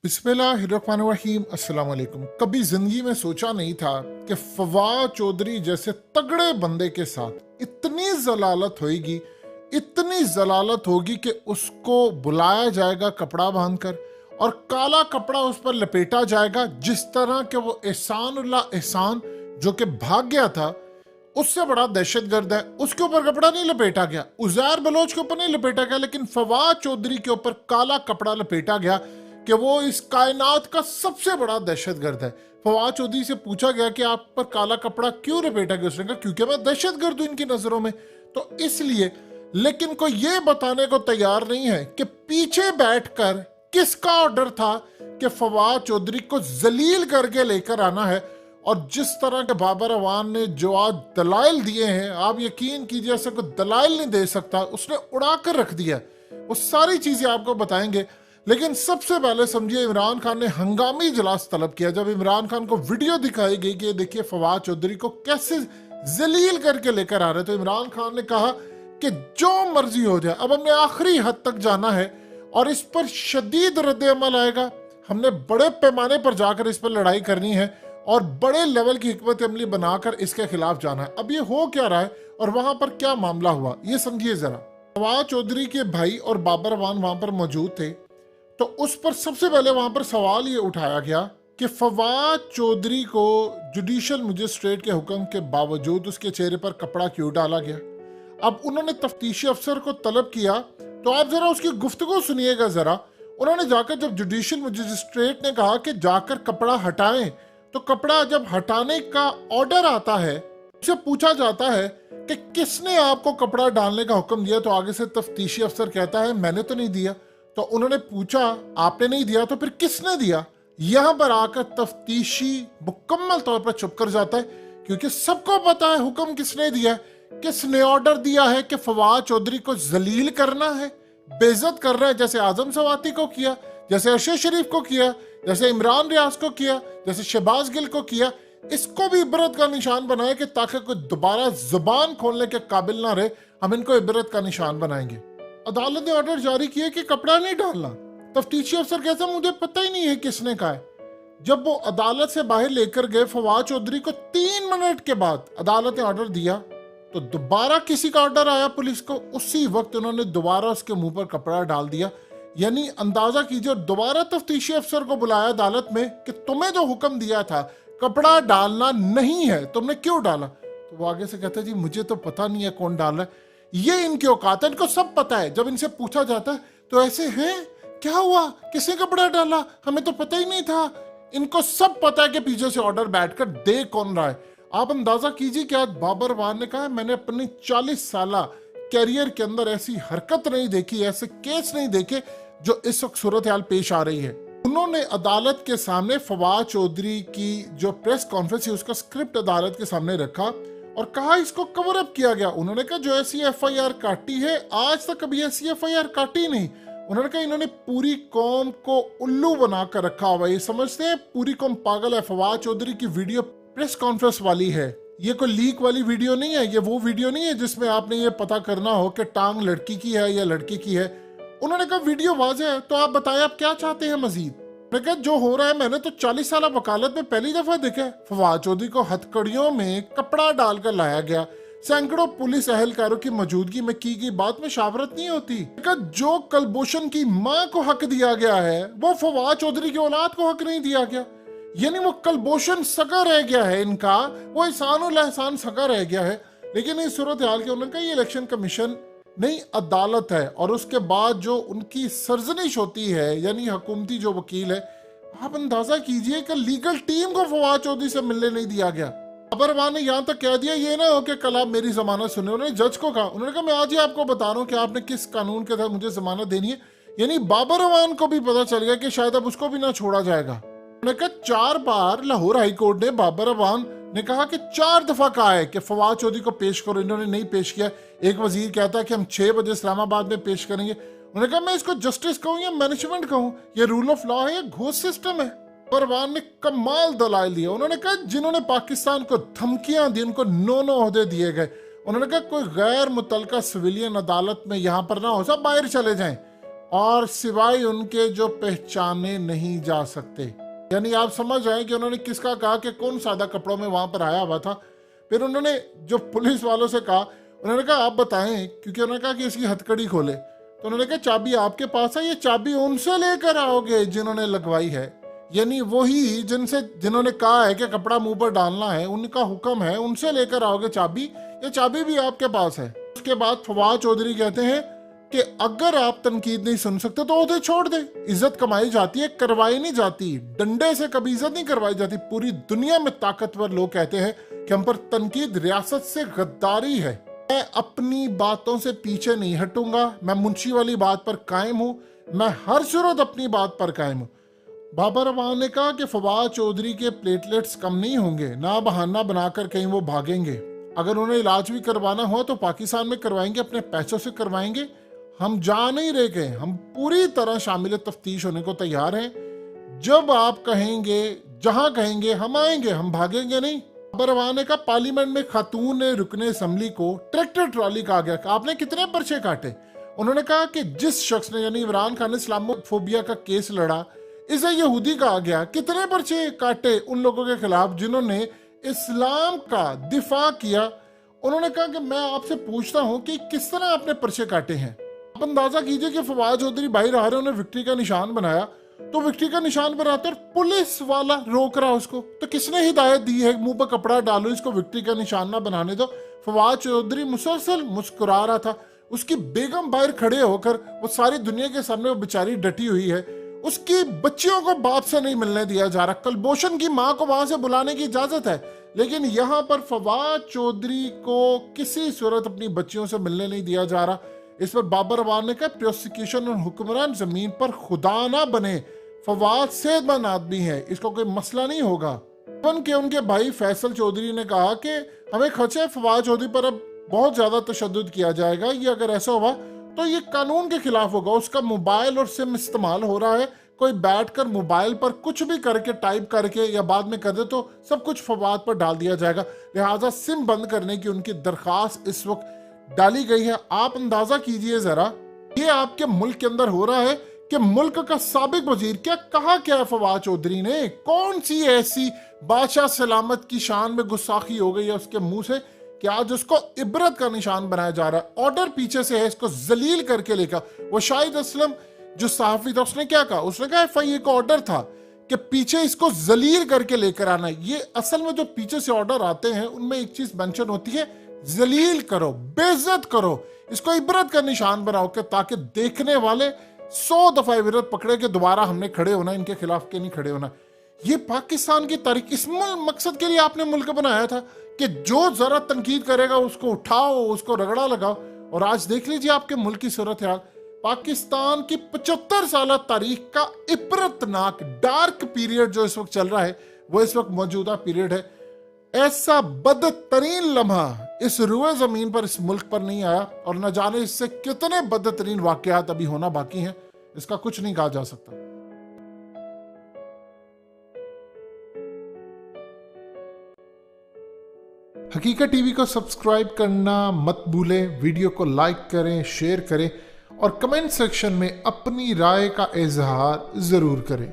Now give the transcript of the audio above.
बिस्मिल्लाहिर्रहमानिर्रहीम अस्सलाम वालेकुम। कभी जिंदगी में सोचा नहीं था कि फवाद चौधरी जैसे तगड़े बंदे के साथ इतनी जलालत होगी, इतनी जलालत होगी कि उसको बुलाया जाएगा कपड़ा बांधकर और काला कपड़ा उस पर लपेटा जाएगा, जिस तरह के वो एहसानुल्लाह एहसान जो कि भाग गया था उससे बड़ा दहशतगर्द है, उसके ऊपर कपड़ा नहीं लपेटा गया। उजैर बलोच के ऊपर नहीं लपेटा गया, लेकिन फवाद चौधरी के ऊपर काला कपड़ा लपेटा गया कि वो इस कायनात का सबसे बड़ा दहशतगर्द है। फवाद चौधरी से पूछा गया कि आप पर काला कपड़ा क्यों लपेटा गया, उसने कहा क्योंकि मैं दहशतगर्द हूं इनकी नजरों में, तो इसलिए। लेकिन कोई ये बताने को तैयार नहीं है कि पीछे बैठकर किसका ऑर्डर था कि फवाद चौधरी को जलील करके लेकर आना है। और जिस तरह के बाबर अवान ने जो आज दलाइल दिए हैं, आप यकीन कीजिए ऐसे कोई दलाइल नहीं दे सकता, उसने उड़ा कर रख दिया। वो सारी चीजें आपको बताएंगे, लेकिन सबसे पहले समझिए इमरान खान ने हंगामी इजलास तलब किया। जब इमरान खान को वीडियो दिखाई गई कि देखिए फवाद चौधरी को कैसे जलील करके लेकर आ रहे, तो इमरान खान ने कहा कि जो मर्जी हो जाए, अब हमने आखिरी हद तक जाना है और इस पर शदीद रद्द अमल आएगा। हमने बड़े पैमाने पर जाकर इस पर लड़ाई करनी है और बड़े लेवल की हिकमत अमली बनाकर इसके खिलाफ जाना है। अब ये हो क्या रहा है और वहां पर क्या मामला हुआ, ये समझिए जरा। फवाद चौधरी के भाई और बाबर अवान वहां पर मौजूद थे, तो उस पर सबसे पहले वहां पर सवाल ये उठाया गया कि फवाद चौधरी को जुडिशियल मजिस्ट्रेट के हुक्म के बावजूद उसके चेहरे पर कपड़ा क्यों डाला गया। अब उन्होंने तफ्तीशी अफसर को तलब किया, तो आप जरा उसकी गुफ्तगू सुनिएगा जरा। उन्होंने जाकर, जब जुडिशियल मजिस्ट्रेट ने कहा कि जाकर कपड़ा हटाएं, तो कपड़ा जब हटाने का ऑर्डर आता है, उससे पूछा जाता है कि किसने आपको कपड़ा डालने का हुक्म दिया, तो आगे से तफ्तीशी अफसर कहता है मैंने तो नहीं दिया। तो उन्होंने पूछा आपने नहीं दिया तो फिर किसने दिया। यहां पर आकर तफ्तीशी मुकम्मल तौर पर चुप कर जाता है, क्योंकि सबको पता है हुक्म किसने दिया है, किसने ऑर्डर दिया है कि फवाद चौधरी को जलील करना है, बेइज्जत करना है, जैसे आजम सवाती को किया, जैसे अरशद शरीफ को किया, जैसे इमरान रियाज को किया, जैसे शहबाज गिल को किया। इसको भी इबरत का निशान बनाए कि ताकि कोई दोबारा जुबान खोलने के काबिल ना रहे, हम इनको इबरत का निशान बनाएंगे। अदालत ने ऑर्डर जारी किया कि कपड़ा नहीं डालना। तफ्तीशी अफसर कहता मुझे पता ही नहीं है किसने कहा है। जब वो अदालत से बाहर लेकर गए फवाद चौधरी को, 3 मिनट के बाद अदालत ने ऑर्डर दिया, तो दोबारा किसी का ऑर्डर आया पुलिस को, उसी वक्त उन्होंने दोबारा उसके मुंह पर कपड़ा डाल दिया। यानी अंदाजा कीजिए, दोबारा तफ्तीशी अफसर को बुलाया अदालत में कि तुम्हें जो हुक्म दिया था कपड़ा डालना नहीं है, तुमने क्यों डाला। तो वो आगे से कहता जी मुझे तो पता नहीं है कौन डाल रहा है, ये इनकी औकात है, इनको सब पता है। जब इनसे पूछा जाता है तो ऐसे हैं, क्या हुआ, किसने कपड़ा डाला, हमें तो पता ही नहीं था। इनको सब पता है कि पीछे से ऑर्डर बैठकर दे कौन रहा है। आप अंदाजा कीजिए कि आज बाबर अवान ने कहा मैंने अपनी 40 साल कैरियर के अंदर ऐसी हरकत नहीं देखी, ऐसे केस नहीं देखे जो इस वक्त सूरत हाल पेश आ रही है। उन्होंने अदालत के सामने फवाद चौधरी की जो प्रेस कॉन्फ्रेंस है उसका स्क्रिप्ट अदालत के सामने रखा और कहा इसको कवर अप किया गया। उन्होंने कहा जो ऐसी एफआईआर काटी है आज तक कभी ऐसी एफआईआर काटी नहीं। उन्होंने कहा इन्होंने पूरी कौम को उल्लू बनाकर रखा हुआ, ये समझते हैं पूरी कौम पागल है। फवाद चौधरी की वीडियो प्रेस कॉन्फ्रेंस वाली है, ये कोई लीक वाली वीडियो नहीं है, ये वो वीडियो नहीं है जिसमें आपने ये पता करना हो कि टांग लड़की की है या लड़के की है। उन्होंने कहा वीडियो वाज़ेह है, तो आप बताएं आप क्या चाहते हैं मजीद। मैं कहा जो हो रहा है मैंने तो 40 साल वकालत में पहली दफा देखा है। फवाद चौधरी को हथकड़ियों में कपड़ा डालकर लाया गया, सैकड़ों पुलिस एहलकारों की मौजूदगी में की गई बात में शावरत नहीं होती। जो कलभूषण की मां को हक दिया गया है वो फवाद चौधरी की औलाद को हक नहीं दिया गया। यानी वो कलभूषण सगा रह गया है इनका, वो एहसानुल एहसान सगा रह गया है। लेकिन इस सूरत हाल के उन्होंने कहा ये इलेक्शन कमीशन नहीं अदालत है। और उसके बाद जो उनकी सरजनिश होती है, यानी हुकूमती जो वकील है, आप अंदाजा कीजिए कि लीगल टीम को फवाद चौधरी से मिलने नहीं दिया गया। बाबर अवान ने यहाँ तक कह दिया ये ना हो कि कल आप मेरी जमानत सुने। उन्होंने जज को कहा, उन्होंने कहा मैं आज ही आपको बता रहा हूँ कि आपने किस कानून के तहत मुझे जमानत देनी है। यानी बाबर अवान को भी पता चल गया कि शायद अब उसको भी ना छोड़ा जाएगा। उन्होंने कहा 4 बार लाहौर हाई कोर्ट ने बाबर अवान ने कहा कि 4 दफा कहा है कि फवाद चौधरी को पेश करो, इन्होंने नहीं पेश किया। एक वजीर कहता है कि हम 6 बजे इस्लामाबाद में पेश करेंगे। उन्होंने कहा मैं इसको जस्टिस कहूँ या मैनेजमेंट कहूँ, ये रूल ऑफ लॉ है या घोष सिस्टम है। परवान ने कमाल दलाइल दिए। उन्होंने कहा जिन्होंने पाकिस्तान को धमकियां दी उनको 9 ओहदे दिए गए। उन्होंने कहा कोई गैर मुतलका सिविलियन अदालत में यहाँ पर ना हो, सब बाहर चले जाएं। और सिवाय उनके जो पहचाने नहीं जा सकते। यानी आप समझ आए कि उन्होंने किसका कहा कि कौन सादा कपड़ों में वहां पर आया हुआ था। फिर उन्होंने जो पुलिस वालों से कहा, उन्होंने कहा आप बताएं, क्योंकि उन्होंने कहा कि इसकी हथकड़ी खोले। तो उन्होंने कहा चाबी आपके पास है, ये चाबी उनसे लेकर आओगे जिन्होंने लगवाई है। यानी वही जिन्होंने कहा है कि कपड़ा मुंह पर डालना है, उनका हुक्म है, उनसे लेकर आओगे चाबी, ये चाबी भी आपके पास है। उसके बाद फवाद चौधरी कहते हैं कि अगर आप तनकीद नहीं सुन सकते तो उसे छोड़ दे। इज्जत कमाई जाती है, करवाई नहीं जाती। डंडे से कभी इज्जत नहीं करवाई जाती। पूरी दुनिया में ताकतवर लोग कहते हैं कि हम पर तनकीद रियासत से गद्दारी है। मैं अपनी बातों से पीछे नहीं हटूंगा, मैं मुंशी वाली बात पर कायम हूं, मैं हर सूरत अपनी बात पर कायम हूं। बाबर अवान ने कहा कि फवाद चौधरी के प्लेटलेट्स कम नहीं होंगे, ना बहाना बनाकर कहीं वो भागेंगे। अगर उन्हें इलाज भी करवाना हो तो पाकिस्तान में करवाएंगे, अपने पैसों से करवाएंगे। हम जा नहीं रह गए, हम पूरी तरह शामिल तफ्तीश होने को तैयार हैं। जब आप कहेंगे, जहां कहेंगे हम आएंगे, हम भागेंगे नहीं। बाबर अवान ने कहा पार्लियामेंट में खातून ने रुकने असम्बली को ट्रैक्टर ट्रॉली कहा गया, आपने कितने पर्चे काटे। उन्होंने कहा कि जिस शख्स ने यानी इमरान खान ने इस्लामोफोबिया का केस लड़ा, इसे यहूदी कहा गया। कितने पर्चे काटे उन लोगों के खिलाफ जिन्होंने इस्लाम का दिफा किया। उन्होंने कहा कि मैं आपसे पूछता हूं कि किस तरह आपने पर्चे काटे हैं। आप अंदाजा कीजिए कि फवाद चौधरी बाहर आ रहे, उन्हें विक्ट्री का निशान बनाया, तो विक्ट्री का निशान बनाते और पुलिस वाला रोक रहा उसको। तो किसने हिदायत दी है मुंह पर कपड़ा डालो, इसको विक्ट्री का निशान ना बनाने दो। फवाद चौधरी मुसलसल मुस्कुरा रहा था। उसकी बेगम बाहर खड़े होकर वो सारी दुनिया के सामने वो बेचारी डटी हुई है। उसकी बच्चियों को बाप से नहीं मिलने दिया जा रहा। कलभूषण की मां को वहां से बुलाने की इजाजत है, लेकिन यहाँ पर फवाद चौधरी को किसी सूरत अपनी बच्चियों से मिलने नहीं दिया जा रहा। इस पर बाबर अवान ने कहा प्रोसिक्यूशन और हुक्मरान जमीन पर खुदा ना बने, फवाद सेहतमंद आदमी है, इसको कोई मसला नहीं होगा। उनके भाई फैसल चौधरी ने कहा कि हमें खर्चे फवाद चौधरी पर अब बहुत ज्यादा तशद्दुद किया जाएगा। ये अगर ऐसा हुआ तो ये कानून के खिलाफ होगा। उसका मोबाइल और सिम इस्तेमाल हो रहा है, कोई बैठकर मोबाइल पर कुछ भी करके टाइप करके या बाद में कर दे तो सब कुछ फवाद पर डाल दिया जाएगा। लिहाजा सिम बंद करने की उनकी दरखास्त इस वक्त डाली गई है। आप अंदाजा कीजिए जरा, ये आपके मुल्क के अंदर हो रहा है कि मुल्क का साबिक वजीर क्या कहा क्या है फवाद चौधरी ने। कौन सी ऐसी बादशाह सलामत की शान में गुस्साखी हो गई है उसके मुंह से कि आज उसको इबरत का निशान बनाया जा रहा है। ऑर्डर पीछे से है, इसको जलील करके लेकर। वो शाहिद असलम जो सहाफी था उसने क्या कहा, उसने कहा FIA का ऑर्डर था कि पीछे इसको जलील करके लेकर आना। ये असल में जो पीछे से ऑर्डर आते हैं उनमें एक चीज मेंशन होती है, जलील करो, बेइज्जत करो, इसको इबरत का निशान बनाओ कि ताकि देखने वाले 100 दफा इबरत पकड़े कि दोबारा हमने खड़े होना, इनके खिलाफ के नहीं खड़े होना। ये पाकिस्तान की तारीख, इस मकसद के लिए आपने मुल्क बनाया था कि जो जरा तनकीद करेगा उसको उठाओ, उसको रगड़ा लगाओ। और आज देख लीजिए आपके मुल्क की सूरत हाल। पाकिस्तान की 75 साल तारीख का इबरतनाक डार्क पीरियड जो इस वक्त चल रहा है वो इस वक्त मौजूदा पीरियड है। ऐसा बदतरीन लम्हा इस रुए जमीन पर इस मुल्क पर नहीं आया, और न जाने इससे कितने बदतरीन वाकयात अभी होना बाकी हैं, इसका कुछ नहीं कहा जा सकता। हकीकत टीवी को सब्सक्राइब करना मत भूलें, वीडियो को लाइक करें, शेयर करें और कमेंट सेक्शन में अपनी राय का इजहार जरूर करें।